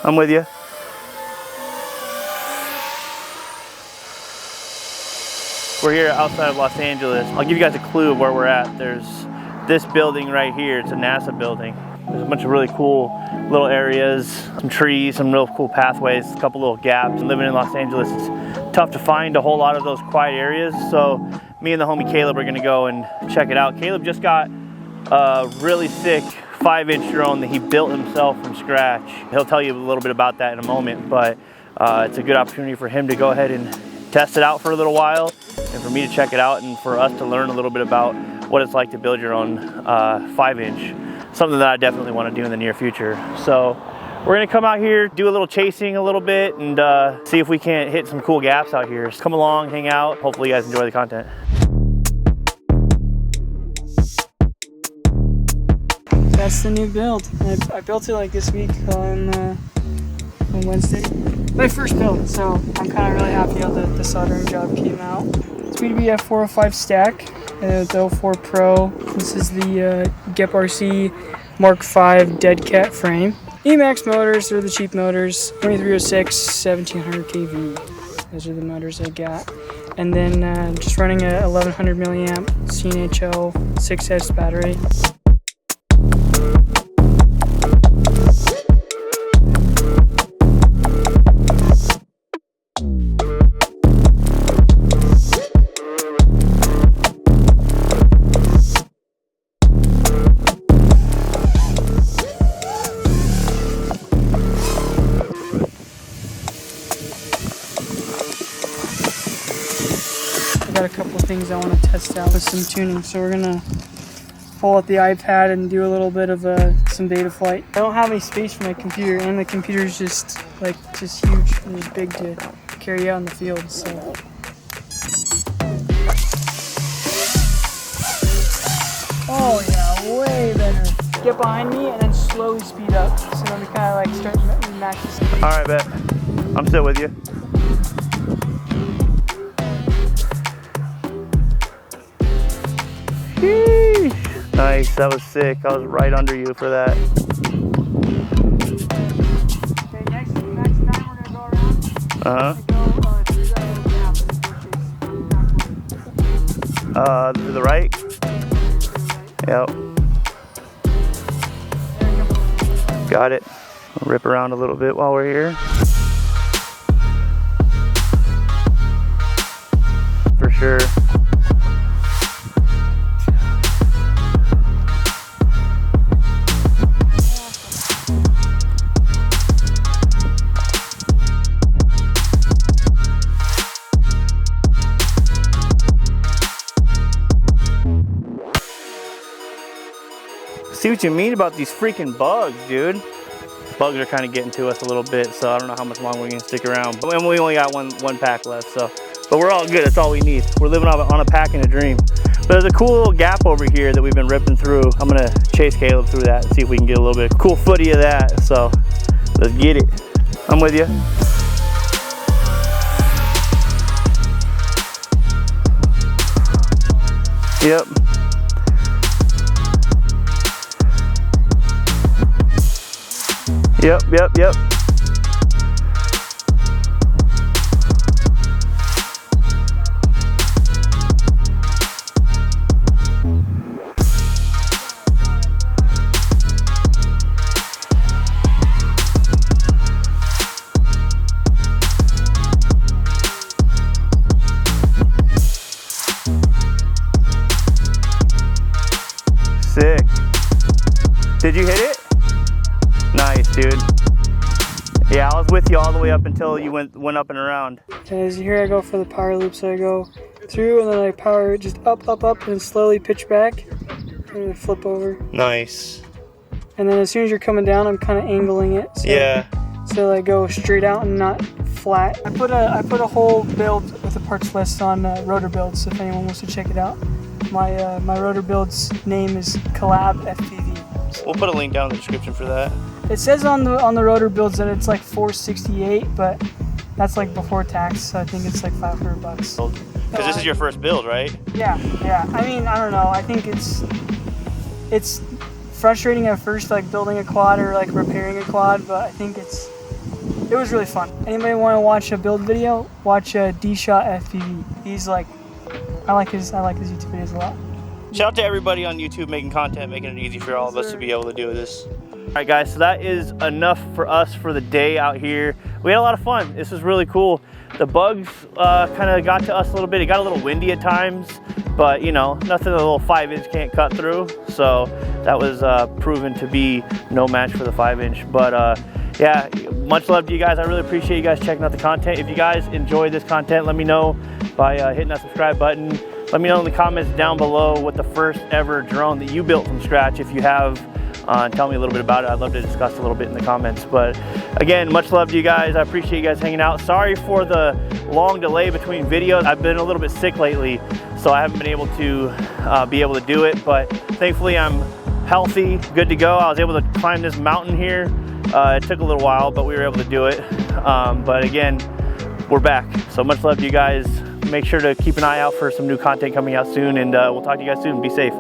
I'm with you. We're here outside of Los Angeles. I'll give you guys a clue of where we're at. There's this building right here. It's a NASA building. There's a bunch of really cool little areas, some trees, some real cool pathways, a couple little gaps. And living in Los Angeles, it's tough to find a whole lot of those quiet areas. So me and the homie Caleb are gonna go and check it out. Caleb just got a really sick 5-inch drone that he built himself from scratch. He'll tell you a little bit about that in a moment, but it's a good opportunity for him to go ahead and test it out for a little while, and for me to check it out, and for us to learn a little bit about what it's like to build your own 5-inch. Something that I definitely want to do in the near future. So we're gonna come out here, do a little chasing a little bit, and see if we can't hit some cool gaps out here. So come along, hang out. Hopefully you guys enjoy the content. That's the new build. I built it like this week on Wednesday. My first build, so I'm kind of really happy how the soldering job came out. SpeedyBee F405 stack, the 04 Pro. This is the GEPRC Mark V dead cat frame. Emax motors, they're the cheap motors. 2306, 1700 kV. Those are the motors I got. And then just running a 1100 milliamp CNHL 6S battery. Got a couple of things I want to test out with some tuning, so we're gonna pull out the iPad and do a little bit of some Betaflight. I don't have any space for my computer, and the computer's just huge and just big to carry out in the field. So oh yeah, way better. Get behind me and then slowly speed up, so then we kind of like start match the speed. All right, bet. I'm still with you. Nice, that was sick. I was right under you for that. Okay, next time we're gonna go around. To the right? Yep. Got it. I'll rip around a little bit while we're here. For sure. See what you mean about these freaking bugs, dude. Bugs are kind of getting to us a little bit, so I don't know how much longer we can stick around. But we only got one pack left, so. But we're all good, that's all we need. We're living on a pack and a dream. But there's a cool little gap over here that we've been ripping through. I'm gonna chase Caleb through that and see if we can get a little bit of cool footy of that. So let's get it. I'm with you. Yep. Yep. Sick. Did you hit it? Nice, dude. Yeah, I was with you all the way up until you went up and around. Okay, as here I go for the power loop, so I go through and then I power just up, and then slowly pitch back and then flip over. Nice. And then as soon as you're coming down, I'm kind of angling it. So, yeah. So I go straight out and not flat. I put a whole build with a parts list on Rotor Builds, so if anyone wants to check it out. My Rotor Builds name is Collab FPV. We'll put a link down in the description for that. It says on the Rotor Builds that it's like $468, but that's like before tax, so I think it's like $500. Because this is your first build, right? Yeah. I mean, I don't know. I think it's frustrating at first, like building a quad or like repairing a quad, but I think it's it was really fun. Anybody want to watch a build video? Watch D-Shot FPV. He's like, I like his YouTube videos a lot. Shout out to everybody on YouTube making content, making it easy for all of us to be able to do this. All right, guys, so that is enough for us for the day out here. We had a lot of fun. This was really cool. The bugs kind of got to us a little bit. It got a little windy at times, but you know, nothing a little 5-inch can't cut through. So that was proven to be no match for the 5-inch. But yeah, much love to you guys. I really appreciate you guys checking out the content. If you guys enjoy this content, let me know by hitting that subscribe button. Let me know in the comments down below what the first ever drone that you built from scratch, if you have. Tell me a little bit about it. I'd love to discuss a little bit in the comments. But again, much love to you guys. I appreciate you guys hanging out. Sorry for the long delay between videos. I've been a little bit sick lately, so I haven't been able to do it. But thankfully, I'm healthy, good to go. I was able to climb this mountain here. It took a little while, but we were able to do it. But again, we're back. So much love to you guys. Make sure to keep an eye out for some new content coming out soon, and we'll talk to you guys soon. Be safe.